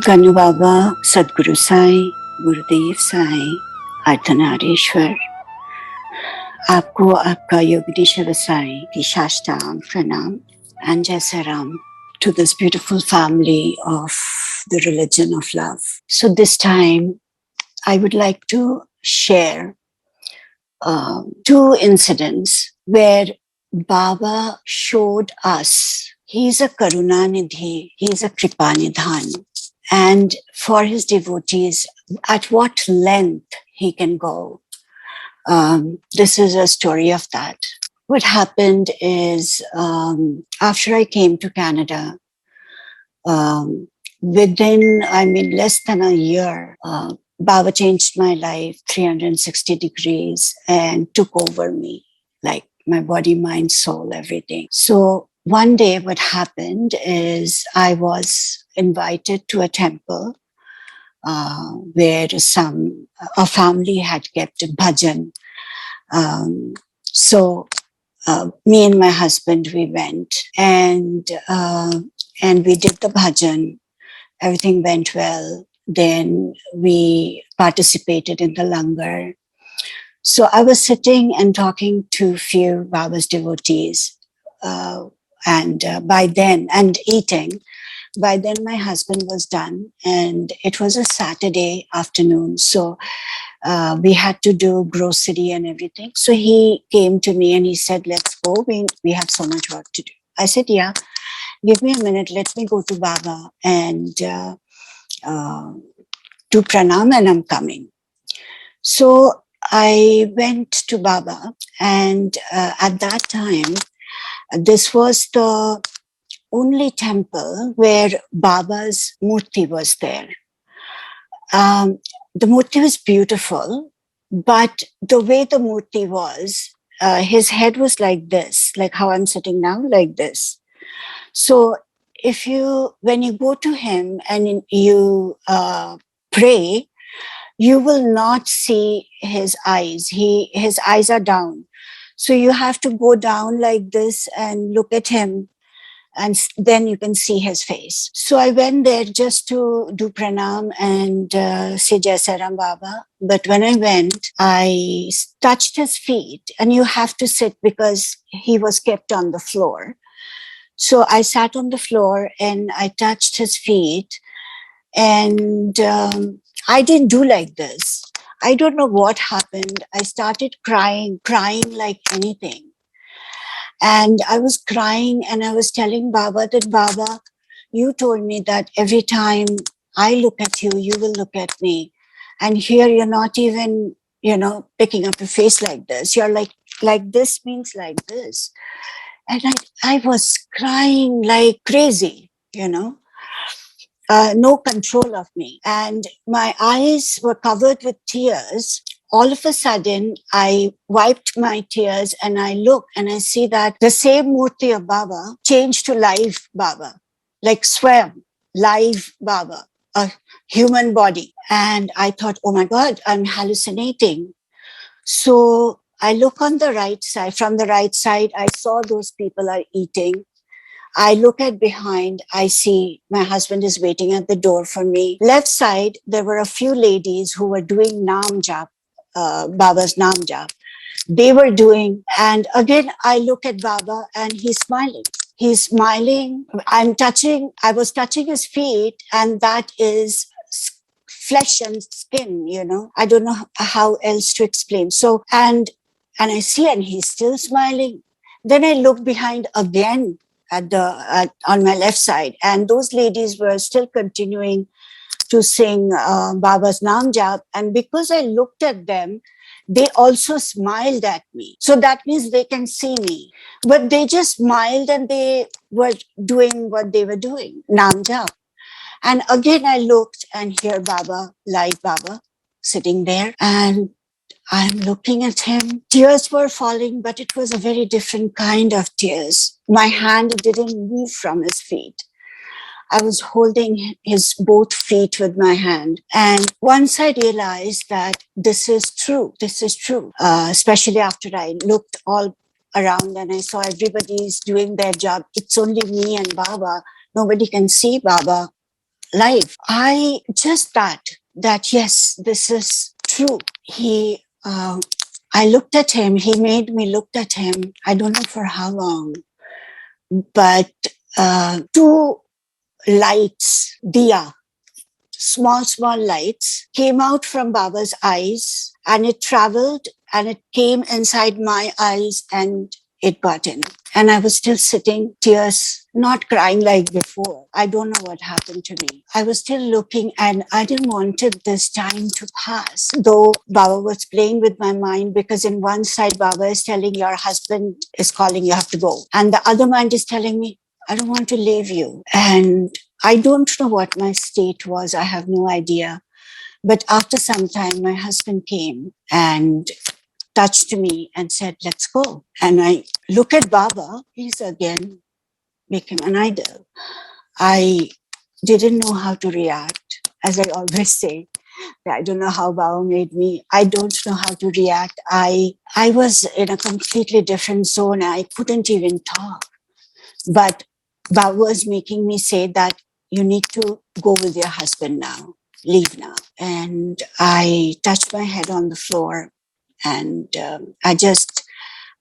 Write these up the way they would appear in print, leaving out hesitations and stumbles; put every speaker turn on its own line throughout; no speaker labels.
Ganu Baba, Sadguru Sai, Gurudev Sai, Ardhanarishwar, आपको आपका योगिनी शिवसाई की साष्टांग pranam and Jai Sai Ram to this beautiful family of the religion of love. So this time I would like to share two incidents where Baba showed us he's a Karunanidhi, he's a Kripanidhan, and for his devotees, at what length he can go. This is a story of that. What happened is after I came to Canada, within, less than a year, Baba changed my life 360 degrees and took over me, like my body, mind, soul, everything. So one day what happened is I was invited to a temple where a family had kept a bhajan. So me and my husband, we went and we did the bhajan. Everything went well. Then we participated in the langar. So I was sitting and talking to few Baba's devotees, and eating. By then my husband was done, and it was a Saturday afternoon. So we had to do grocery and everything. So he came to me and he said, let's go. We have so much work to do. I said, yeah, give me a minute. Let me go to Baba and do pranam, and I'm coming. So I went to Baba, and at that time, this was the only temple where Baba's murti was there. The murti was beautiful, but the way the murti was, his head was like this, like how I'm sitting now, like this. So when you go to him and you pray, you will not see his eyes. His eyes are down. So you have to go down like this and look at him, and then you can see his face. So I went there just to do pranam and say Jai Sai Ram Baba. But when I went, I touched his feet, and you have to sit because he was kept on the floor. So I sat on the floor and I touched his feet, and I didn't do like this. I don't know what happened. I started crying like anything. And I was crying and I was telling Baba that, Baba, you told me that every time I look at you, you will look at me. And here you're not even, picking up your face like this. You're like this means like this. And I was crying like crazy, no control of me. And my eyes were covered with tears. All of a sudden, I wiped my tears and I look and I see that the same murti of Baba changed to live Baba, like Swam, live Baba, a human body. And I thought, oh my God, I'm hallucinating. So I look on the right side. From the right side, I saw those people are eating. I look at behind, I see my husband is waiting at the door for me. Left side, there were a few ladies who were doing Naam Jap, Baba's Naam Jap. They were doing, and again, I look at Baba and he's smiling. He's smiling. I was touching his feet, and that is flesh and skin, I don't know how else to explain. So, and I see, and he's still smiling. Then I look behind again on my left side, and those ladies were still continuing to sing Baba's Naam Jap. And because I looked at them, they also smiled at me. So that means they can see me. But they just smiled and they were doing what they were doing, Naam Jap. And again, I looked, and here Baba, live Baba, sitting there. And I'm looking at him. Tears were falling, but it was a very different kind of tears. My hand didn't move from his feet. I was holding his both feet with my hand. And once I realized that this is true, especially after I looked all around and I saw everybody's doing their job. It's only me and Baba. Nobody can see Baba live. I just thought that, yes, this is true. I looked at him. He made me look at him. I don't know for how long, but two lights, diya, small lights came out from Baba's eyes, and it traveled and it came inside my eyes and it got in. And I was still sitting, tears, not crying like before. I don't know what happened to me. I was still looking and I didn't want this time to pass. Though Baba was playing with my mind, because in one side, Baba is telling, your husband is calling, you have to go. And the other mind is telling me, I don't want to leave you. And I don't know what my state was. I have no idea. But after some time, my husband came and touched me and said, let's go. And I look at Baba. He's again became an idol. I didn't know how to react. As I always say, I don't know how Baba made me. I don't know how to react. I was in a completely different zone. I couldn't even talk. But Baba was making me say that you need to go with your husband now. Leave now. And I touched my head on the floor and I just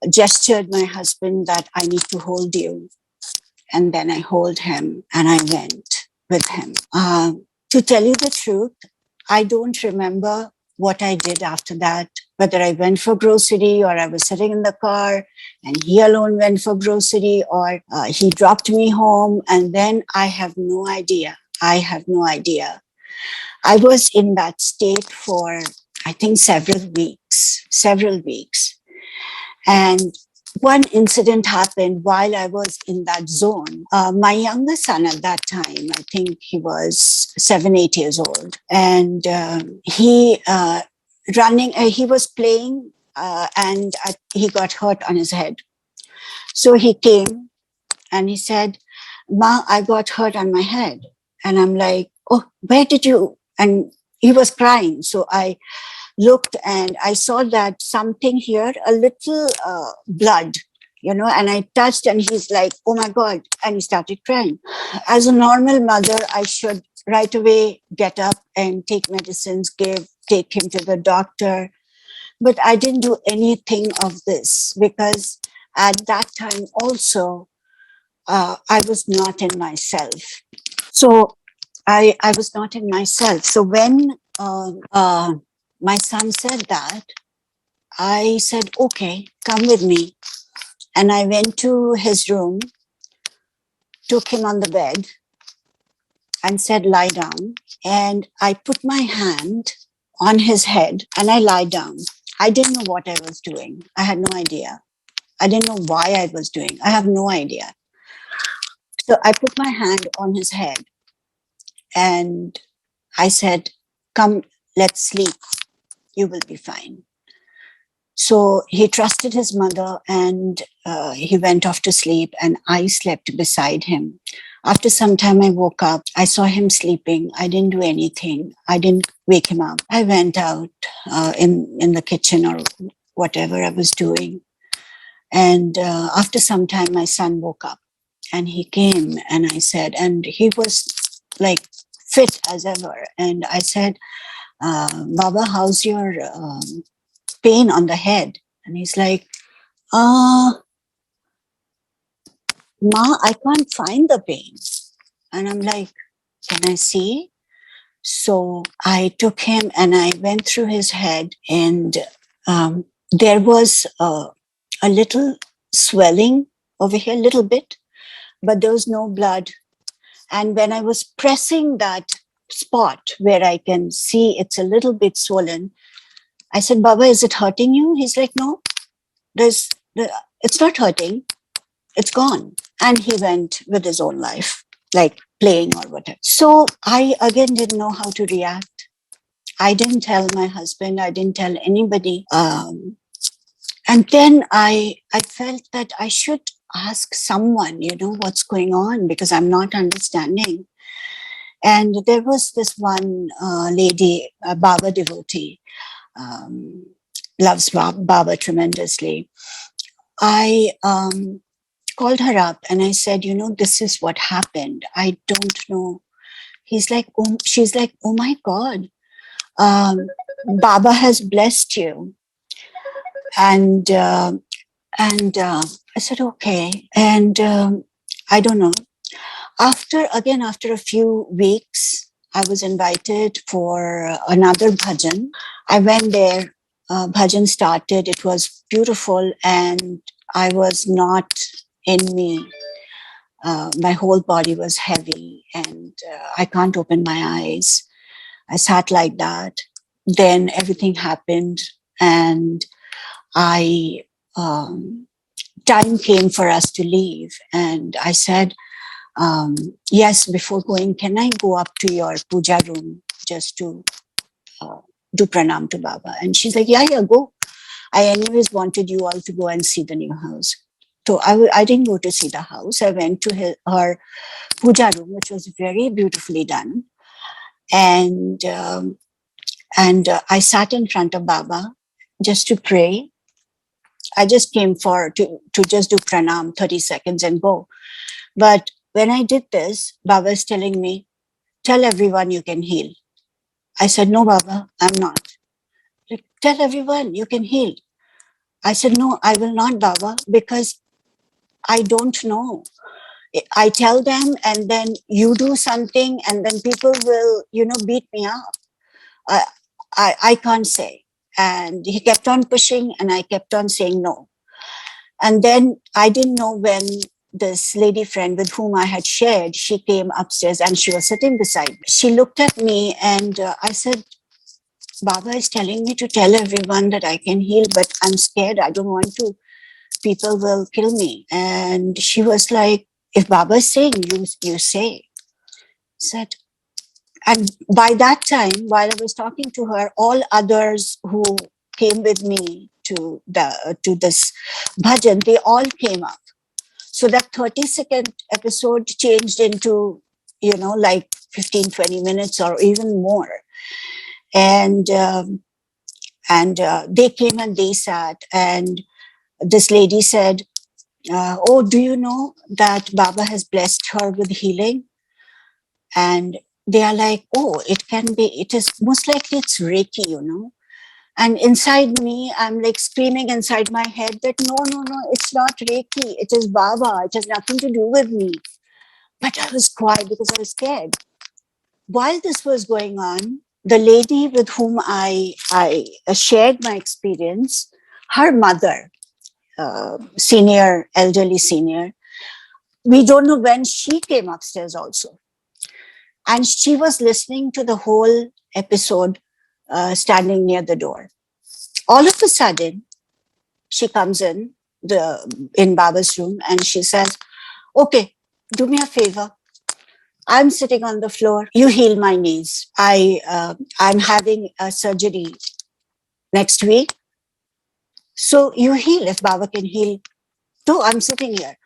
gestured my husband that I need to hold you. And then I hold him and I went with him. To tell you the truth, I don't remember what I did after that, whether I went for grocery or I was sitting in the car and he alone went for grocery, or he dropped me home. And then I have no idea. I was in that state for, I think, several weeks. And one incident happened while I was in that zone. My younger son at that time, I think he was 7, 8 years old. And he was playing and he got hurt on his head. So he came and he said, Ma, I got hurt on my head. And I'm like, oh, where did you? And he was crying. So I looked and I saw that something here, a little blood, and I touched and he's like, oh my God. And he started crying. As a normal mother, I should right away get up and take medicines, take him to the doctor. But I didn't do anything of this because at that time also, I was not in myself. So I was not in myself. So when my son said that, I said, okay, come with me. And I went to his room, took him on the bed and said, lie down. And I put my hand on his head and I lie down. I didn't know what I was doing. I had no idea. I didn't know why I was doing. I have no idea. So I put my hand on his head and I said, come, let's sleep. You will be fine. So he trusted his mother and he went off to sleep and I slept beside him. After some time I woke up. I saw him sleeping. I didn't do anything. I didn't wake him up. I went out in the kitchen or whatever I was doing. And after some time my son woke up and he came and I said, and he was like fit as ever. And I said, Baba, how's your pain on the head? And he's like, Ma, I can't find the pain. And I'm like, can I see? So I took him and I went through his head and there was a little swelling over here, a little bit, but there was no blood. And when I was pressing that spot where I can see it's a little bit swollen, I said, Baba, is it hurting you? He's like, no, it's not hurting. It's gone. And he went with his own life, like playing or whatever. So I again didn't know how to react. I didn't tell my husband. I didn't tell anybody. And then I felt that I should ask someone, what's going on, because I'm not understanding. And there was this one lady, a Baba devotee, um, loves Baba tremendously. I called her up and I said, this is what happened. I don't know. She's like, oh my God, um, Baba has blessed you. And I said, okay. And I don't know. After a few weeks, I was invited for another bhajan. I went there. Bhajan started. It was beautiful, and I was not in me. My whole body was heavy, and I can't open my eyes. I sat like that. Then everything happened, and I time came for us to leave, and I said, yes, before going, can I go up to your puja room just to uh, do pranam to Baba? And she's like, yeah, go. I anyways wanted you all to go and see the new house. So I didn't go to see the house. I went to her puja room, which was very beautifully done. And I sat in front of Baba just to pray. I just came to just do pranam 30 seconds and go. But when I did this, Baba is telling me, tell everyone you can heal. I said, no, Baba, I'm not. Like, tell everyone you can heal. I said, no, I will not, Baba, because I don't know. I tell them and then you do something and then people will, beat me up. I, I can't say. And he kept on pushing and I kept on saying no. And then I didn't know when this lady friend with whom I had shared, she came upstairs and she was sitting beside me. She looked at me and I said, Baba is telling me to tell everyone that I can heal, but I'm scared. I don't want to. People will kill me. And she was like, if Baba is saying, you say. Said, and by that time, while I was talking to her, all others who came with me to this bhajan, they all came up. So that 30-second episode changed into, like 15, 20 minutes or even more. And they came and they sat. And this lady said, oh, do you know that Baba has blessed her with healing? And they are like, oh, it is most likely it's Reiki. And inside me, I'm like screaming inside my head that no, it's not Reiki. It is Baba. It has nothing to do with me. But I was quiet because I was scared. While this was going on, the lady with whom I shared my experience, her mother, elderly senior, we don't know when she came upstairs also. And she was listening to the whole episode standing near the door. All of a sudden, she comes in Baba's room and she says, okay, do me a favor. I'm sitting on the floor. You heal my knees. I'm having a surgery next week. So you heal if Baba can heal. So I'm sitting here.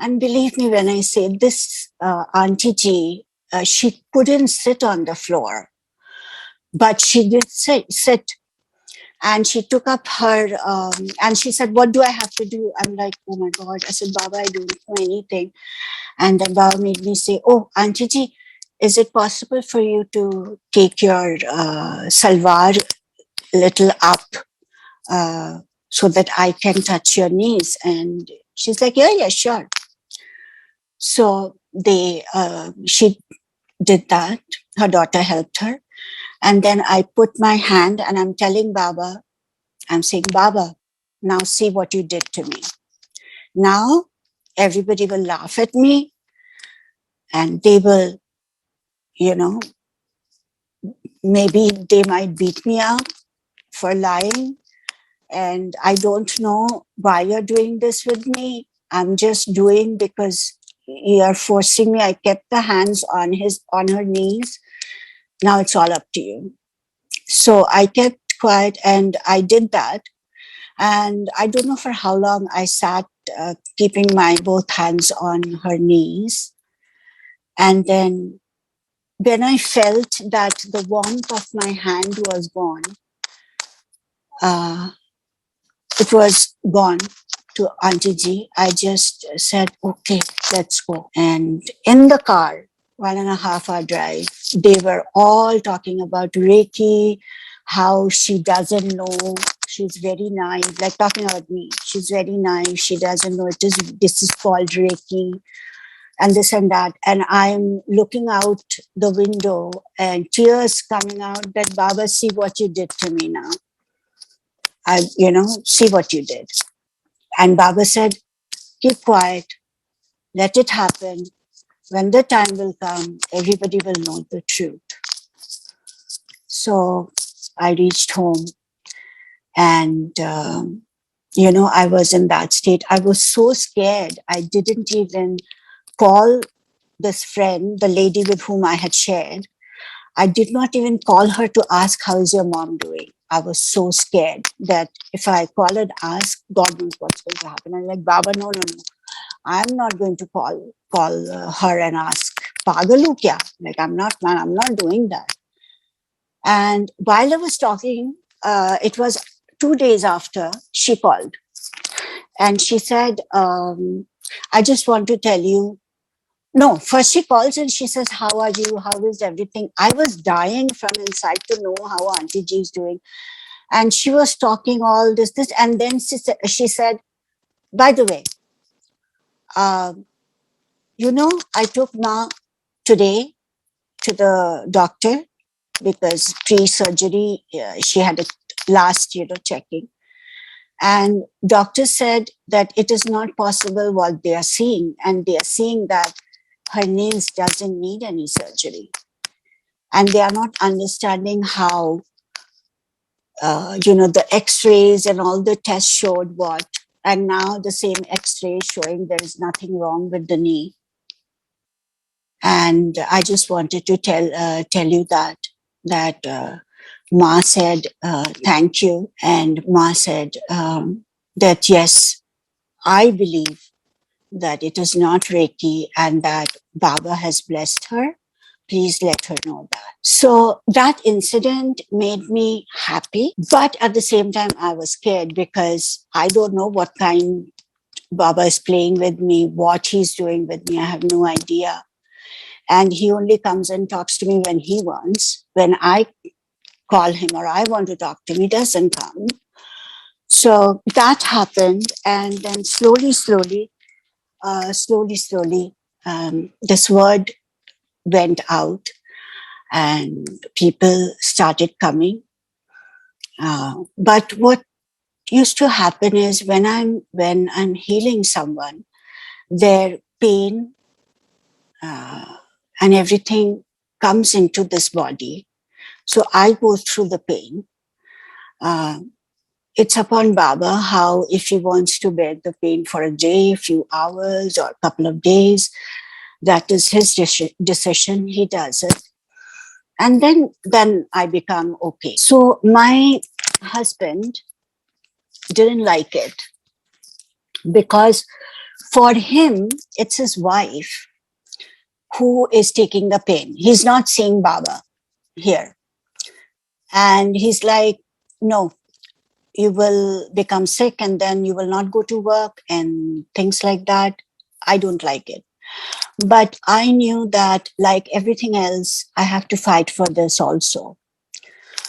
And believe me when I say this, Auntie Ji, she couldn't sit on the floor, but she did sit. And she took up her, and she said, what do I have to do? I'm like, oh my God. I said, Baba, I don't know anything. And then Baba made me say, oh, Auntie Ji, is it possible for you to take your salwar little up so that I can touch your knees? And she's like, yeah, sure. So she did that. Her daughter helped her. And then I put my hand and I'm telling Baba, I'm saying, Baba, now see what you did to me. Now everybody will laugh at me and they will, maybe they might beat me up for lying. And I don't know why you're doing this with me. I'm just doing because you're forcing me. I kept the hands on her knees. Now it's all up to you. So I kept quiet and I did that. And I don't know for how long I sat keeping my both hands on her knees. And then when I felt that the warmth of my hand was gone, uh, it was gone to Auntie Ji, I just said, okay, let's go. And in the car, 1.5 hour drive, they were all talking about Reiki, how she doesn't know. She's very naive, like talking about me. She's very naive. She doesn't know this is called Reiki and this and that. And I'm looking out the window and tears coming out that Baba, see what you did to me now. See what you did. And Baba said, keep quiet, let it happen. When the time will come, everybody will know the truth. So I reached home and, I was in that state. I was so scared. I didn't even call this friend, the lady with whom I had shared. I did not even call her to ask, how is your mom doing? I was so scared that if I call and ask, God knows what's going to happen. I'm like, Baba, no. I'm not going to call her and ask, Pagal hu kya? Like, I'm not doing that. And while I was talking, it was 2 days after she called. And she said, I just want to tell you, no, first she calls and she says, how are you? How is everything? I was dying from inside to know how Auntie G is doing. And she was talking all this. And then she said, by the way, I took Ma today to the doctor because pre-surgery, she had a last, checking. And doctor said that it is not possible what they are seeing. And they are seeing that her nails doesn't need any surgery. And they are not understanding how, the x-rays and all the tests showed what. And now the same x-ray showing there is nothing wrong with the knee. And I just wanted to tell you that Ma said, thank you. And Ma said that, yes, I believe that it is not Reiki and that Baba has blessed her. Please let her know that. So that incident made me happy. But at the same time, I was scared because I don't know what kind Baba is playing with me, what he's doing with me. I have no idea. And he only comes and talks to me when he wants. When I call him or I want to talk to him, he doesn't come. So that happened. And then slowly, this word went out and people started coming. But what used to happen is when I'm healing someone, their pain and everything comes into this body. So I go through the pain. It's upon Baba how if he wants to bear the pain for a day, a few hours, or a couple of days, that is his decision. He does it. And then I become okay. So my husband didn't like it because for him, it's his wife who is taking the pain. He's not seeing Baba here. And he's like, no, you will become sick and then you will not go to work and things like that. I don't like it. But I knew that like everything else, I have to fight for this also.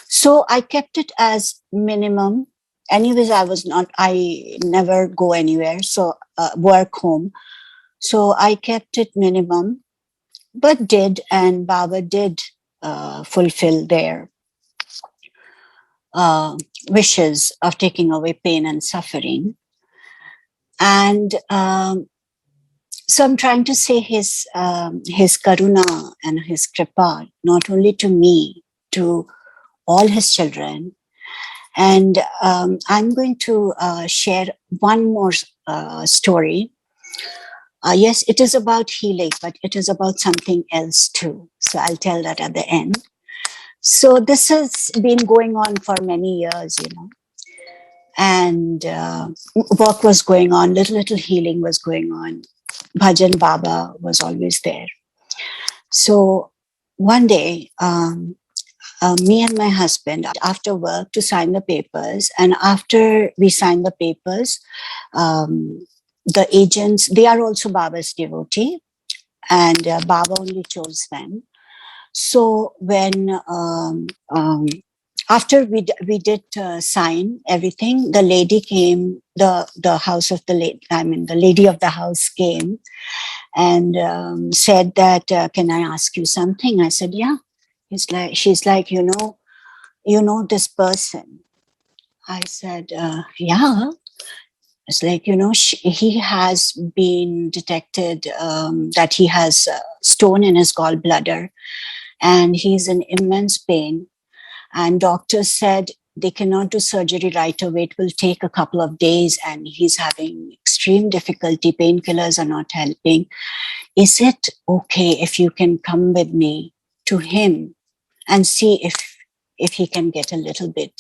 So I kept it as minimum. Anyways, I never go anywhere. So work home. So I kept it minimum, but and Baba did fulfill their wishes of taking away pain and suffering. And so I'm trying to say his karuna and his kripa, not only to me, to all his children. And I'm going to share one more story. Yes, it is about healing, but it is about something else too. So I'll tell that at the end. So this has been going on for many years, and work was going on, little healing was going on. Bhajan Baba was always there. So one day, me and my husband, after work, to sign the papers. And after we signed the papers, the agents, they are also Baba's devotee, and Baba only chose them. So when after we did sign everything, the lady came. The house of the lady, I mean, the lady of the house came and said that, "Can I ask you something?" I said, "Yeah." She's like, you know this person. I said, "Yeah." It's like, he has been detected that he has a stone in his gallbladder, and he's in immense pain. And doctors said they cannot do surgery right away. It will take a couple of days, and he's having extreme difficulty. Painkillers are not helping. Is it okay if you can come with me to him and see if he can get a little bit,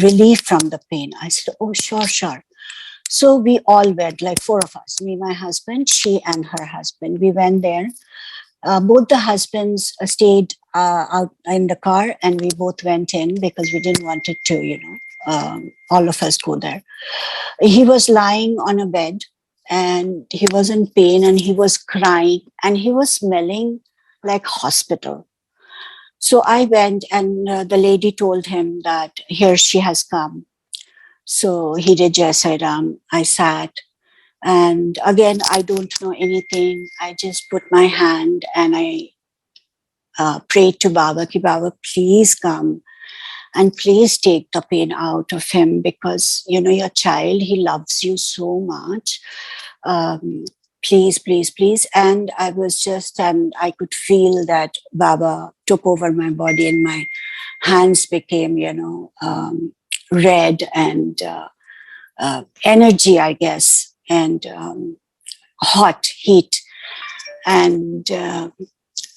relief from the pain?" I said, "Oh, sure, sure." So we all went, like four of us, me, my husband, she, and her husband. We went there. Both the husbands stayed out in the car, and we both went in because we didn't want it to, all of us go there. He was lying on a bed, and he was in pain, and he was crying, and he was smelling like hospital. So I went, and the lady told him that here she has come. So he did Jai Sai Ram. I sat. And again, I don't know anything. I just put my hand and I prayed to Baba, ki Baba, please come and please take the pain out of him, because, your child, he loves you so much. Please, please, please. And and I could feel that Baba took over my body, and my hands became, red, and energy, I guess, and hot heat. And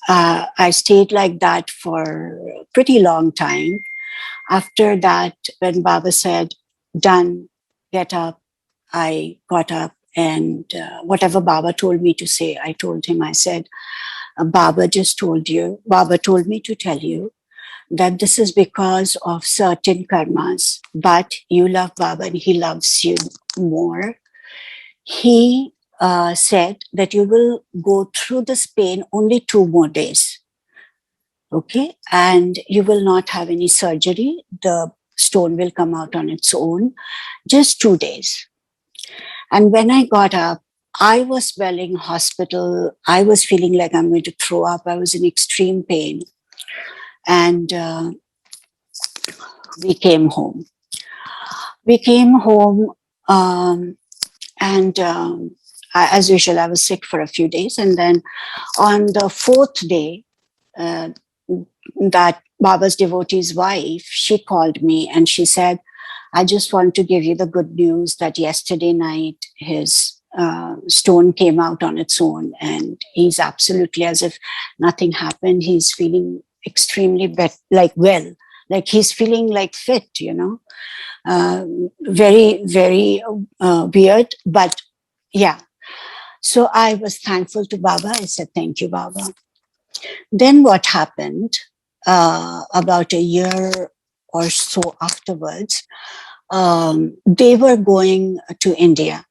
I stayed like that for a pretty long time. After that, when Baba said, "Done, get up," I got up, and whatever Baba told me to say, I told him. I said, Baba told me to tell you that this is because of certain karmas, but you love Baba and he loves you more. He said that you will go through this pain only 2 more days. Okay. And you will not have any surgery. The stone will come out on its own. Just 2 days. And when I got up, I was smelling hospital. I was feeling like I'm going to throw up. I was in extreme pain. And we came home. We came home, and as usual, I was sick for a few days. And then on the fourth day, that Baba's devotee's wife, she called me and she said, "I just want to give you the good news that yesterday night his stone came out on its own, and he's absolutely as if nothing happened. He's feeling extremely well, like he's feeling like fit, very, very weird, but yeah." So I was thankful to Baba. I said, "Thank you, Baba." Then what happened, about a year or so afterwards, they were going to India.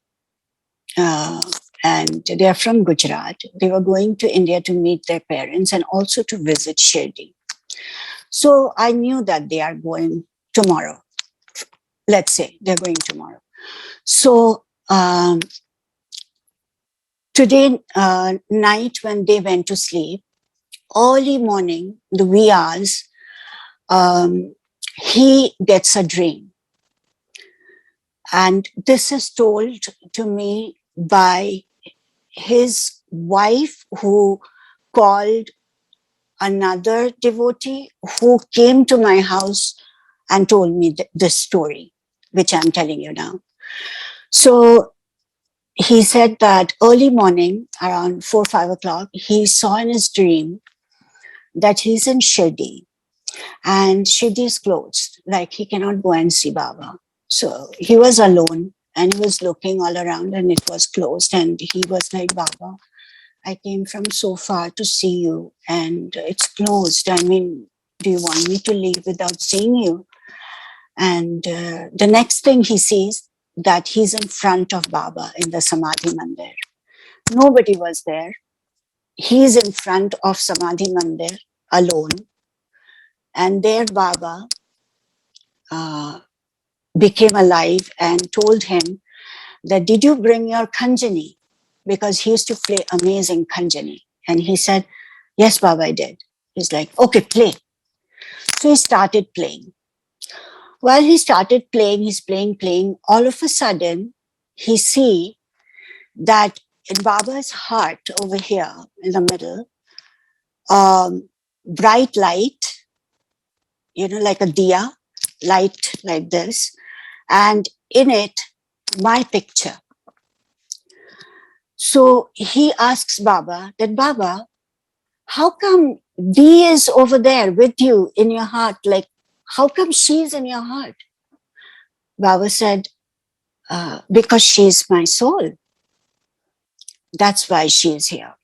And they're from Gujarat. They were going to India to meet their parents and also to visit Shirdi. So I knew that they are going tomorrow. Let's say they're going tomorrow. So today night, when they went to sleep, early morning, the wee hours, he gets a dream. And this is told to me by his wife, who called another devotee who came to my house and told me this story, which I'm telling you now. So he said that early morning, around 4, 5 o'clock, he saw in his dream that he's in Shirdi, and Shirdi is closed, like he cannot go and see Baba. So he was alone, and he was looking all around, and it was closed, and he was like, "Baba, I came from so far to see you and it's closed. I mean, do you want me to leave without seeing you? And the next thing he sees, that he's in front of Baba in the Samadhi Mandir. Nobody was there. He's in front of Samadhi Mandir alone. And there Baba became alive and told him that, did you bring your Khanjani? Because he used to play amazing Khanjani. And he said, yes, Baba, I did. He's like, okay, play. So he started playing. While he started playing, he's playing. All of a sudden, he see that in Baba's heart over here in the middle, bright light, like a diya, light like this, and in it, my picture. So he asks Baba that, Baba, how come Dee is over there with you in your heart? Like, how come she's in your heart? Baba said, because she's my soul. That's why she is here.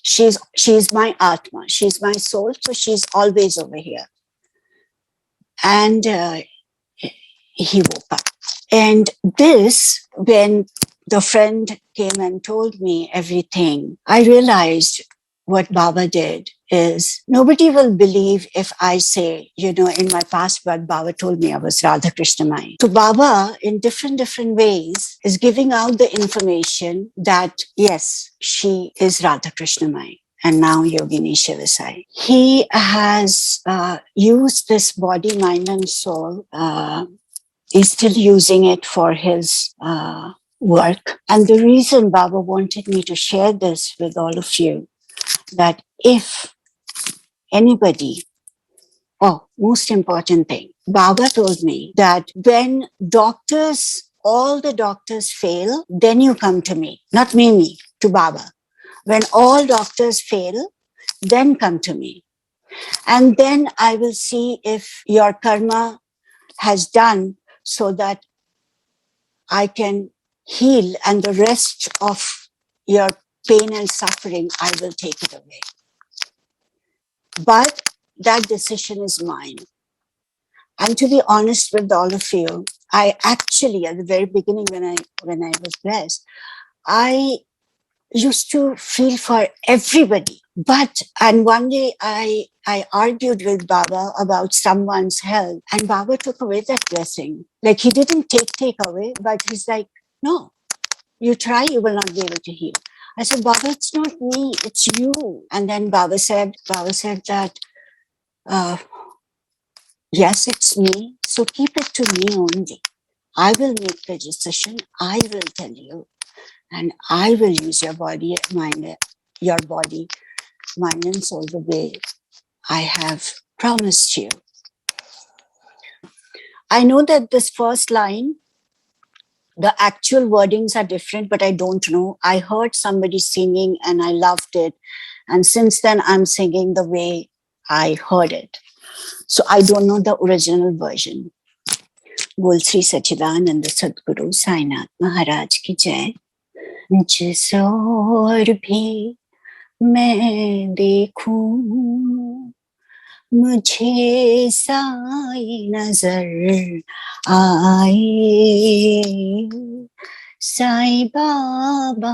She's my Atma. She's my soul. So she's always over here. And he woke up. And this, when the friend came and told me everything, I realized what Baba did is, nobody will believe if I say, in my past birth, Baba told me I was Radha Krishnamai. So Baba, in different ways, is giving out the information that, yes, she is Radha Krishnamai. And now Yogini ShivaSaii. He has used this body, mind, and soul. He's still using it for his work. And the reason Baba wanted me to share this with all of you, that if anybody, most important thing, Baba told me that when all the doctors fail, then you come to me, not me, to Baba. When all doctors fail, then come to me. And then I will see if your karma has done so that I can heal, and the rest of your pain and suffering, I will take it away. But that decision is mine. And to be honest with all of you, I actually, at the very beginning when I was blessed, I used to feel for everybody. And one day I argued with Baba about someone's health, and Baba took away that blessing. Like, he didn't take away, but he's like, no, you try, you will not be able to heal. I said, Baba, it's not me, it's you. And then Baba said that, yes, it's me. So keep it to me only. I will make the decision. I will tell you. And I will use your body, mind, and soul the way I have promised you. I know that this first line, the actual wordings are different, but I don't know. I heard somebody singing and I loved it. And since then, I'm singing the way I heard it. So I don't know the original version. बोल श्री सच्चिदानंद सद्गुरु साईनाथ महाराज की जय. जिस ओर भी मैं देखूं, मुझे साई नजर आए. साई बाबा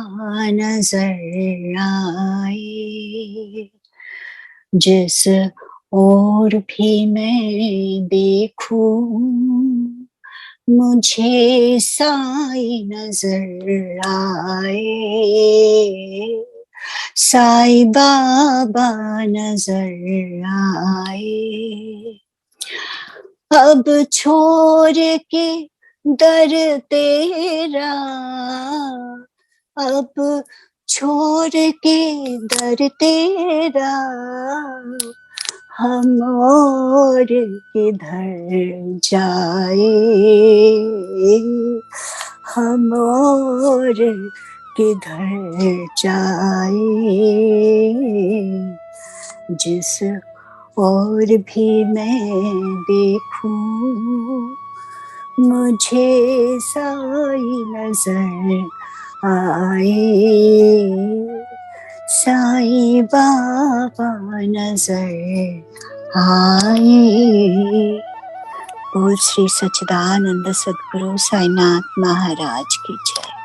नजर आए. जिस और भी मैं देखूं, मुझे साई नजर आए. साई बाबा नजर आए. अब छोड़ के दर तेरा, अब छोड़ के दर तेरा, हम और किधर जाए. हम और किधर जाए. जिस और भी मैं देखूं, मुझे साई नजर आए. साईं बाबा नजर आए। बोल श्री सच्चिदानंद सद्गुरु साईनाथ महाराज की जय।